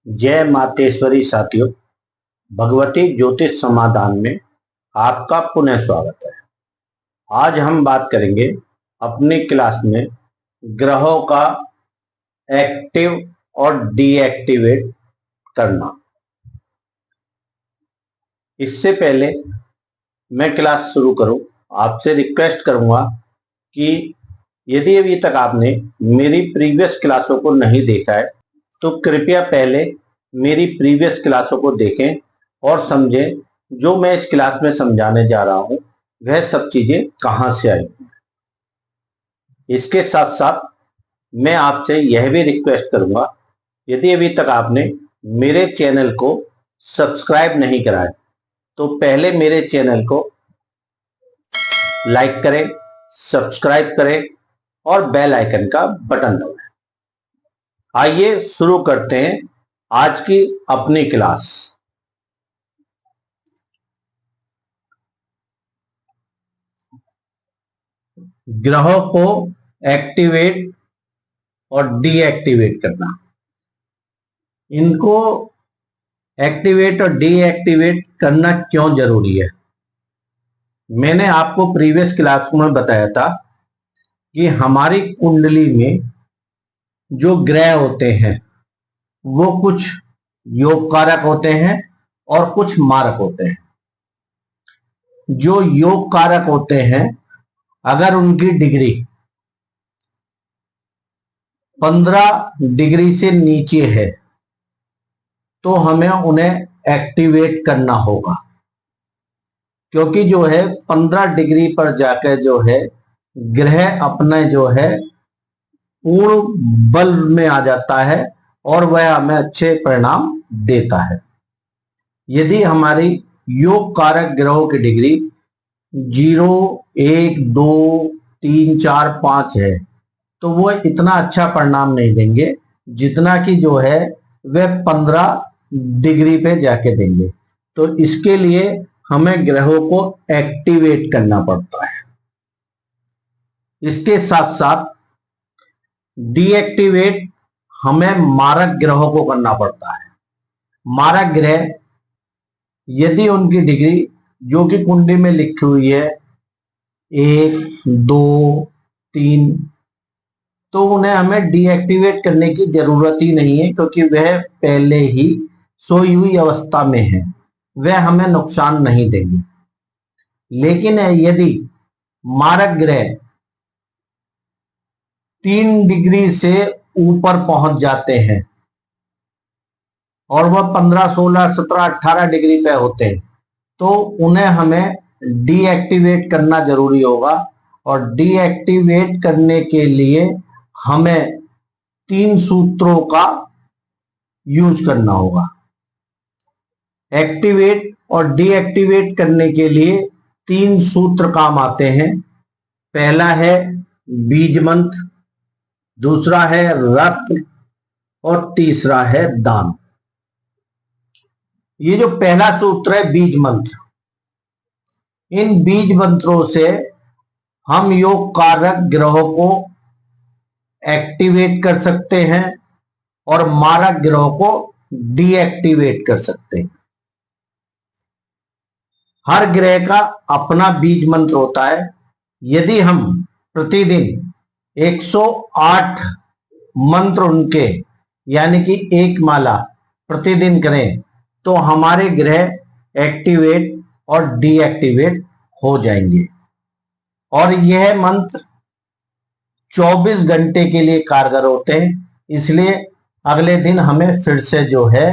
जय मातेश्वरी साथियों, भगवती ज्योतिष समाधान में आपका पुनः स्वागत है। आज हम बात करेंगे अपनी क्लास में ग्रहों का एक्टिव और डीएक्टिवेट करना। इससे पहले मैं क्लास शुरू करूं, आपसे रिक्वेस्ट करूंगा कि यदि अभी तक आपने मेरी प्रीवियस क्लासों को नहीं देखा है तो कृपया पहले मेरी प्रीवियस क्लासों को देखें और समझें जो मैं इस क्लास में समझाने जा रहा हूं वह सब चीजें कहां से आई। इसके साथ साथ मैं आपसे यह भी रिक्वेस्ट करूंगा, यदि अभी तक आपने मेरे चैनल को सब्सक्राइब नहीं करा है तो पहले मेरे चैनल को लाइक करें, सब्सक्राइब करें और बेल आइकन का बटन दबाएं। आइए शुरू करते हैं आज की अपनी क्लास। ग्रहों को एक्टिवेट और डीएक्टिवेट करना। इनको एक्टिवेट और डीएक्टिवेट करना क्यों जरूरी है? मैंने आपको प्रीवियस क्लास में बताया था कि हमारी कुंडली में जो ग्रह होते हैं वो कुछ योग कारक होते हैं और कुछ मारक होते हैं। जो योग कारक होते हैं, अगर उनकी डिग्री 15 डिग्री से नीचे है तो हमें उन्हें एक्टिवेट करना होगा, क्योंकि जो है 15 डिग्री पर जाकर जो है ग्रह अपने जो है पूर्ण बल में आ जाता है और वह हमें अच्छे परिणाम देता है। यदि हमारी योग कारक ग्रहों की डिग्री 0, 1, 2, 3, 4, 5 है तो वो इतना अच्छा परिणाम नहीं देंगे जितना कि जो है वह 15 डिग्री पे जाके देंगे। तो इसके लिए हमें ग्रहों को एक्टिवेट करना पड़ता है। इसके साथ साथ डीएक्टिवेट हमें मारक ग्रहों को करना पड़ता है। मारक ग्रह यदि उनकी डिग्री जो कि कुंडली में लिखी हुई है 1, 2, 3, तो उन्हें हमें डीएक्टिवेट करने की जरूरत ही नहीं है, क्योंकि वह पहले ही सोई हुई अवस्था में है, वह हमें नुकसान नहीं देंगे। लेकिन यदि मारक ग्रह 3 डिग्री से ऊपर पहुंच जाते हैं और वह 15, 16, 17, 18 डिग्री पे होते हैं तो उन्हें हमें डीएक्टिवेट करना जरूरी होगा। और डीएक्टिवेट करने के लिए हमें 3 सूत्रों का यूज करना होगा। एक्टिवेट और डीएक्टिवेट करने के लिए 3 सूत्र काम आते हैं। पहला है बीज मंत्र, दूसरा है रत्न और तीसरा है दान। ये जो पहला सूत्र है बीज मंत्र, इन बीज मंत्रों से हम योग कारक ग्रहों को एक्टिवेट कर सकते हैं और मारक ग्रहों को डीएक्टिवेट कर सकते हैं। हर ग्रह का अपना बीज मंत्र होता है। यदि हम प्रतिदिन 108 मंत्र उनके यानी कि एक माला प्रतिदिन करें तो हमारे ग्रह एक्टिवेट और डीएक्टिवेट हो जाएंगे। और यह मंत्र 24 घंटे के लिए कारगर होते हैं, इसलिए अगले दिन हमें फिर से जो है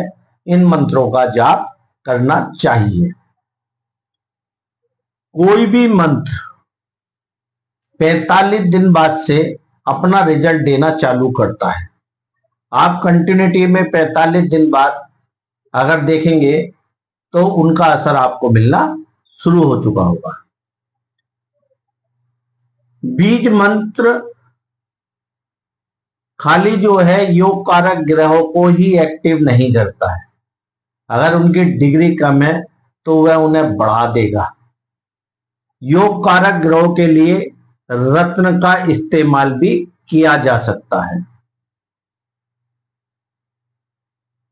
इन मंत्रों का जाप करना चाहिए। कोई भी मंत्र 45 दिन बाद से अपना रिजल्ट देना चालू करता है। आप कंटिन्यूटी में 45 दिन बाद अगर देखेंगे तो उनका असर आपको मिलना शुरू हो चुका होगा। बीज मंत्र खाली जो है योग कारक ग्रहों को ही एक्टिव नहीं करता है, अगर उनकी डिग्री कम है तो वह उन्हें बढ़ा देगा। योग कारक ग्रहों के लिए रत्न का इस्तेमाल भी किया जा सकता है।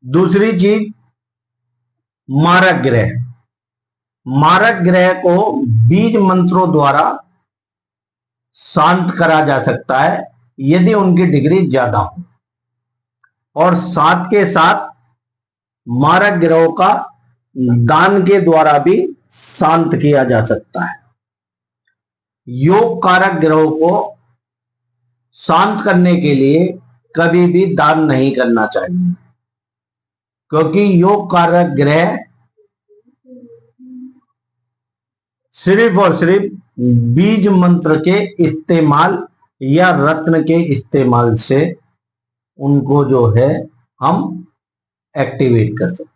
दूसरी चीज मारक ग्रह। मारक ग्रह को बीज मंत्रों द्वारा शांत करा जा सकता है यदि उनकी डिग्री ज्यादा हो, और साथ के साथ मारक ग्रहों का दान के द्वारा भी शांत किया जा सकता है। योग कारक ग्रहों को शांत करने के लिए कभी भी दान नहीं करना चाहिए, क्योंकि योग कारक ग्रह सिर्फ और सिर्फ बीज मंत्र के इस्तेमाल या रत्न के इस्तेमाल से उनको जो है हम एक्टिवेट कर सकते हैं।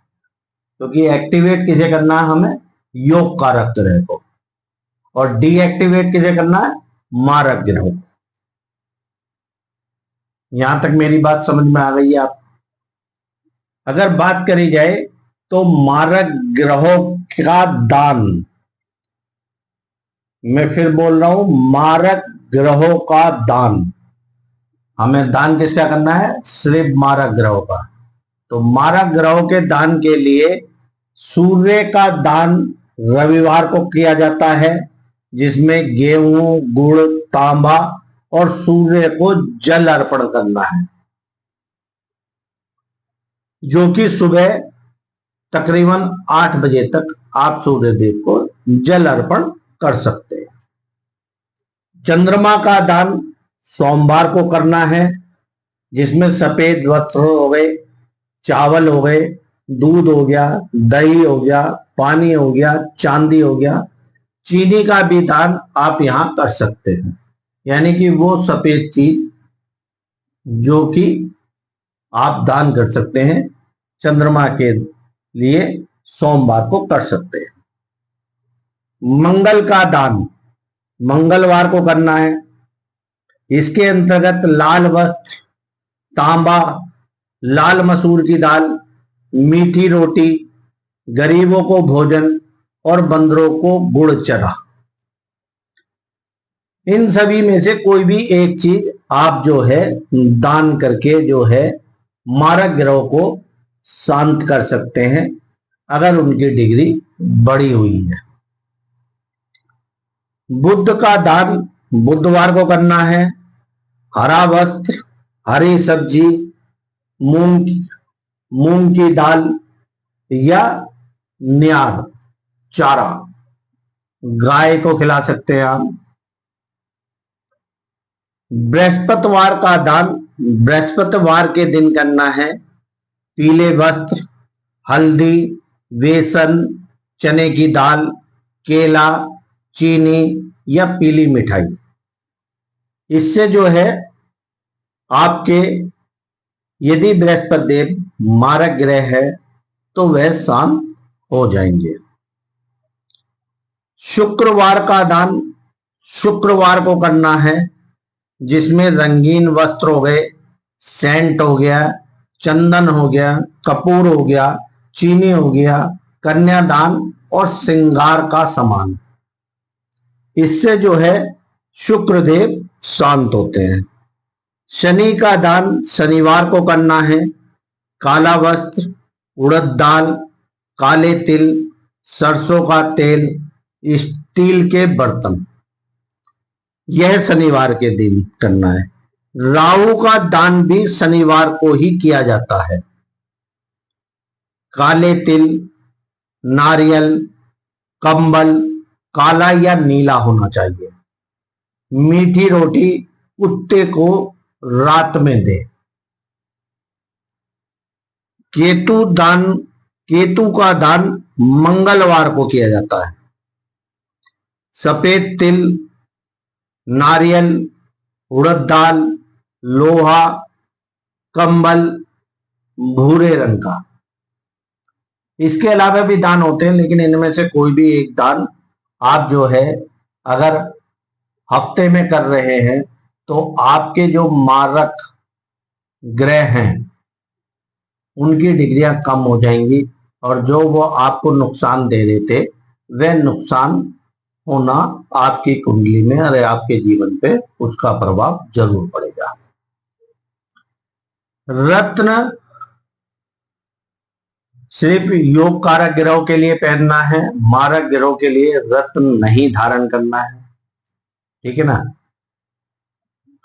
क्योंकि एक्टिवेट किसे करना है हमें? योग कारक ग्रह को, और डीएक्टिवेट किसे करना है? मारक ग्रह को। यहां तक मेरी बात समझ में आ गई है आप? अगर बात करी जाए तो मारक ग्रहों का दान, मैं फिर बोल रहा हूं, मारक ग्रहों का दान। हमें दान किसका करना है? सिर्फ मारक ग्रहों का। तो मारक ग्रहों के दान के लिए सूर्य का दान रविवार को किया जाता है, जिसमें गेहूं, गुड़, तांबा और सूर्य को जल अर्पण करना है, जो कि सुबह तकरीबन 8 बजे तक आप सूर्य देव को जल अर्पण कर सकते हैं। चंद्रमा का दान सोमवार को करना है, जिसमें सफेद वस्त्र हो गए, चावल हो गए, दूध हो गया, दही हो गया, पानी हो गया, चांदी हो गया, चीनी का भी दान आप यहां कर सकते हैं। यानी कि वो सफेद चीज जो कि आप दान कर सकते हैं, चंद्रमा के लिए सोमवार को कर सकते हैं। मंगल का दान मंगलवार को करना है। इसके अंतर्गत लाल वस्त्र, तांबा, लाल मसूर की दाल, मीठी रोटी, गरीबों को भोजन और बंदरों को गुड़ चना, इन सभी में से कोई भी एक चीज आप जो है दान करके जो है मारक ग्रहों को शांत कर सकते हैं, अगर उनकी डिग्री बढ़ी हुई है। बुध का दान बुधवार को करना है। हरा वस्त्र, हरी सब्जी, मूंग की दाल या न्यार चारा गाय को खिला सकते हैं आप। बृहस्पतिवार का दान बृहस्पतिवार के दिन करना है। पीले वस्त्र, हल्दी, बेसन, चने की दाल, केला, चीनी या पीली मिठाई। इससे जो है आपके, यदि बृहस्पति देव मारक ग्रह है तो वह शांत हो जाएंगे। शुक्रवार का दान शुक्रवार को करना है, जिसमें रंगीन वस्त्र हो गए, सेंट हो गया, चंदन हो गया, कपूर हो गया, चीनी हो गया, कन्यादान और श्रृंगार का सामान। इससे जो है शुक्रदेव शांत होते हैं। शनि का दान शनिवार को करना है। काला वस्त्र, उड़द दाल, काले तिल, सरसों का तेल, स्टील के बर्तन, यह शनिवार के दिन करना है। राहु का दान भी शनिवार को ही किया जाता है। काले तिल, नारियल, कंबल काला या नीला होना चाहिए। मीठी रोटी कुत्ते को रात में दे। केतु का दान मंगलवार को किया जाता है। सफेद तिल, नारियल, उड़द दाल, लोहा, कंबल भूरे रंग का। इसके अलावा भी दान होते हैं, लेकिन इनमें से कोई भी एक दान आप जो है अगर हफ्ते में कर रहे हैं तो आपके जो मारक ग्रह हैं उनकी डिग्रियां कम हो जाएंगी, और जो वो आपको नुकसान दे रहे थे वह नुकसान होना आपकी कुंडली में, अरे आपके जीवन पे उसका प्रभाव जरूर पड़ेगा। रत्न सिर्फ योग कारक ग्रहों के लिए पहनना है, मारक ग्रहों के लिए रत्न नहीं धारण करना है। ठीक है ना।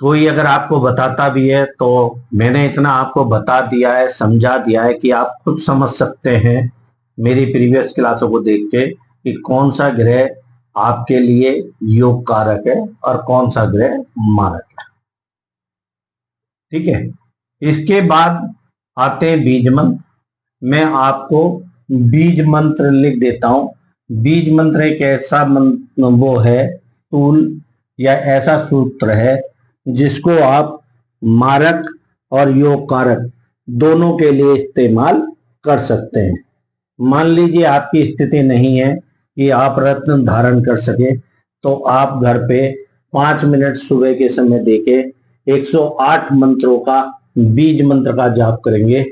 कोई अगर आपको बताता भी है तो मैंने इतना आपको बता दिया है, समझा दिया है कि आप खुद समझ सकते हैं मेरी प्रीवियस क्लासों को देख के कि कौन सा ग्रह आपके लिए योग कारक है और कौन सा ग्रह मारक है। ठीक है। इसके बाद आते हैं बीज मंत्र। मैं आपको बीज मंत्र लिख देता हूं। बीज मंत्र एक ऐसा वो है टूल या ऐसा सूत्र है जिसको आप मारक और योग कारक दोनों के लिए इस्तेमाल कर सकते हैं। मान लीजिए आपकी स्थिति नहीं है कि आप रत्न धारण कर सके, तो आप घर पे 5 मिनट सुबह के समय देके 108 मंत्रों का बीज मंत्र का जाप करेंगे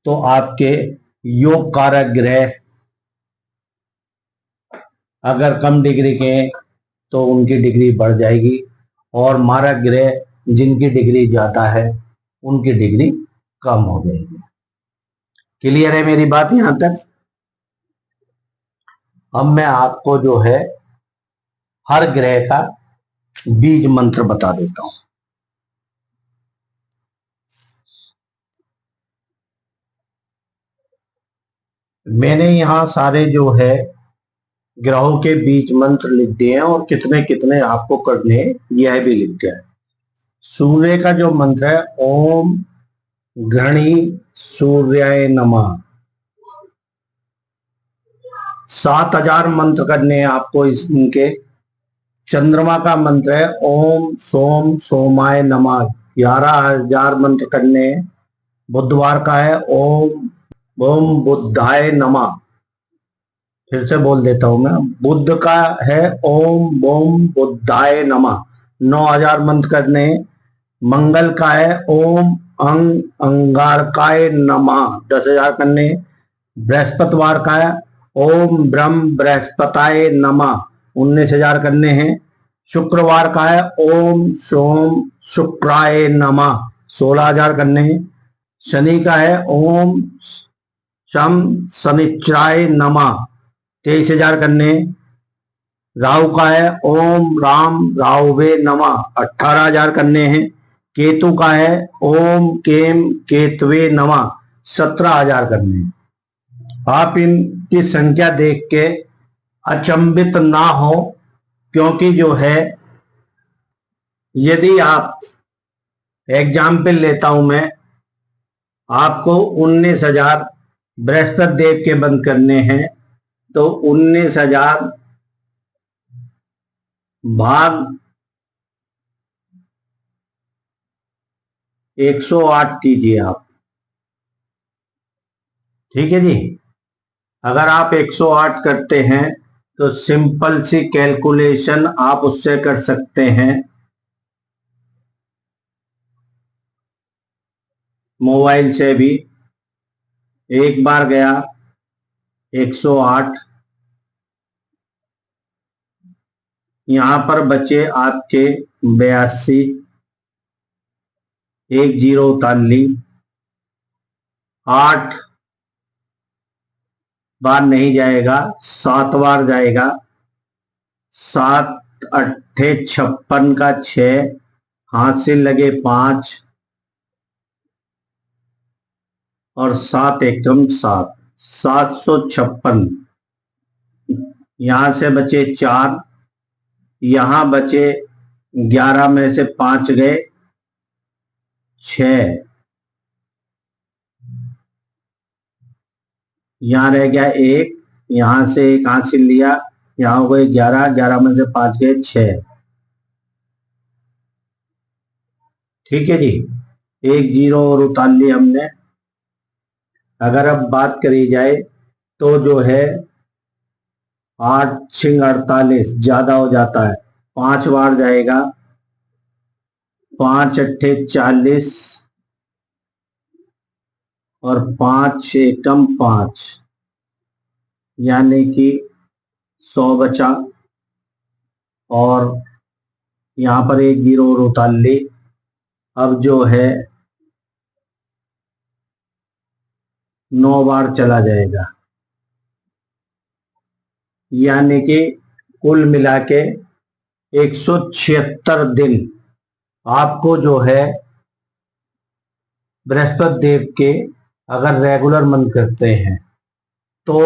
तो आपके योग कारक ग्रह अगर कम डिग्री के हैं तो उनकी डिग्री बढ़ जाएगी और मारक ग्रह जिनकी डिग्री ज्यादा है उनकी डिग्री कम हो जाएगी। क्लियर है मेरी बात यहां तक? अब मैं आपको जो है हर ग्रह का बीज मंत्र बता देता हूं। मैंने यहां सारे जो है ग्रहों के बीज मंत्र लिख दिए हैं और कितने कितने आपको करने यह भी लिख दिया है। सूर्य का जो मंत्र है ओम घृणी सूर्याय नमः। 7000 मंत्र करने हैं आपको इनके। चंद्रमा का मंत्र है ओम सोम सोमाय नमः। 11000 मंत्र करने हैं। बुधवार का है ओम ओम बुद्धाय नमः। फिर से बोल देता हूं मैं। बुद्ध का है ओम बोम बुद्धाय नमः। 9000 मंत्र करने हैं। मंगल का है ओम अंग अंगारकाय नमः। 10,000 करने हैं। बृहस्पतिवार का है ओम ब्रह्म बृहस्पताय नमः। 19,000 करने हैं। शुक्रवार का है ओम सोम शुक्राय नमः। 16,000 करने हैं। शनि का है ओम शम शनिश्चराय नमः। 23,000 करने हैं। राहु का है ओम राम राहुवे नमः। 18,000 करने हैं। केतु का है ओम केम केतवे नमः। 17,000 करने हैं। आप इनकी संख्या देख के अचंभित ना हो, क्योंकि जो है यदि आप एग्जाम्पल लेता हूं मैं, आपको 19,000 बृहस्पति देव के बंद करने हैं तो 19,000 भाग 108 कीजिए आप। ठीक है जी। अगर आप 108 करते हैं तो सिंपल सी कैलकुलेशन आप उससे कर सकते हैं मोबाइल से भी। एक बार गया 108, यहां पर बचे आपके 82, 1 0 उतार 8 बार नहीं जाएगा, 7 बार जाएगा। 7 अट्ठे 56 का 6, हाथ से लगे 5 और 7 एकम 7, 756। यहां से बचे 4, यहां बचे 11 में से 5 गए 6, यहां रह गया 1, यहां से 1 हासिल लिया, यहां हो गए 11, 11 में से 5 गए 6। ठीक है जी। 1 0 और उतार लिया हमने। अगर अब बात करी जाए तो जो है 8 6 48 ज्यादा हो जाता है, 5 बार जाएगा। 5 अट्ठे 40 और 5 एकम 5, यानी कि 100 बचा। और यहां पर 1 0 और उतार ली। अब जो है 9 बार चला जाएगा, यानी कि कुल मिला के 176 दिन आपको जो है बृहस्पति देव के अगर रेगुलर मंत्र करते हैं तो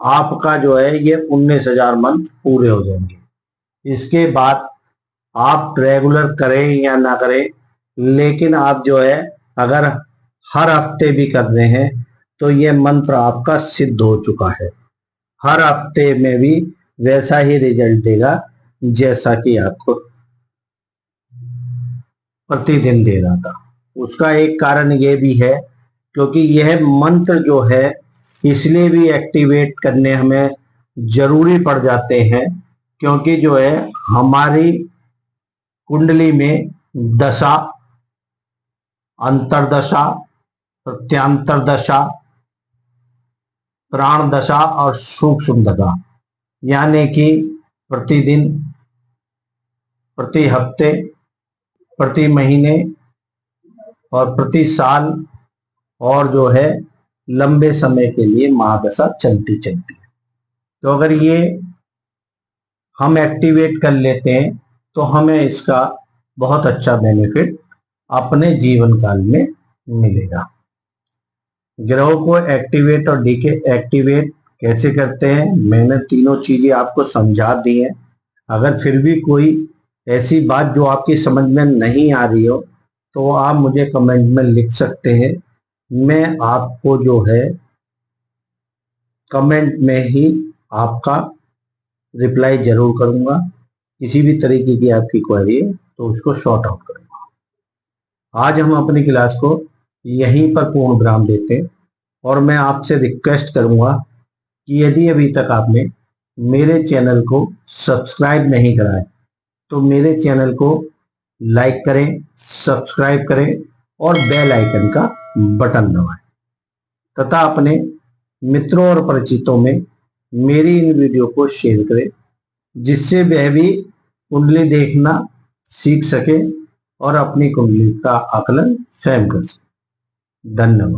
आपका जो है ये 19,000 मंत्र पूरे हो जाएंगे। इसके बाद आप रेगुलर करें या ना करें, लेकिन आप जो है अगर हर हफ्ते भी कर रहे हैं तो ये मंत्र आपका सिद्ध हो चुका है। हर हफ्ते में भी वैसा ही रिजल्ट देगा जैसा कि आपको प्रतिदिन दे रहा था। उसका एक कारण ये भी है क्योंकि यह मंत्र जो है इसलिए भी एक्टिवेट करने हमें जरूरी पड़ जाते हैं क्योंकि जो है हमारी कुंडली में दशा, अंतरदशा, प्रत्यांतर दशा, प्राण दशा और सूक्ष्म दशा, यानी कि प्रतिदिन, प्रति हफ्ते, प्रति महीने और प्रति साल और जो है लंबे समय के लिए महादशा चलती चलती है। तो अगर ये हम एक्टिवेट कर लेते हैं तो हमें इसका बहुत अच्छा बेनिफिट अपने जीवन काल में मिलेगा। ग्रहों को एक्टिवेट और एक्टिवेट कैसे करते हैं मैंने तीनों चीजें आपको समझा दी हैं। अगर फिर भी कोई ऐसी बात जो आपकी समझ में नहीं आ रही हो तो आप मुझे कमेंट में लिख सकते हैं। मैं आपको जो है कमेंट में ही आपका रिप्लाई जरूर करूंगा। किसी भी तरीके की आपकी क्वेरी है तो उसको शॉर्ट आउट करूंगा। आज हम अपनी क्लास को यहीं पर पूर्ण विराम देते हैं और मैं आपसे रिक्वेस्ट करूंगा कि यदि अभी तक आपने मेरे चैनल को सब्सक्राइब नहीं करा है तो मेरे चैनल को लाइक करें, सब्सक्राइब करें और बेल आइकन का बटन दबाएं तथा अपने मित्रों और परिचितों में मेरी इन वीडियो को शेयर करें जिससे वह भी कुंडली देखना सीख सके और अपनी कुंडली का आकलन स्वयं कर सके। धन्यवाद।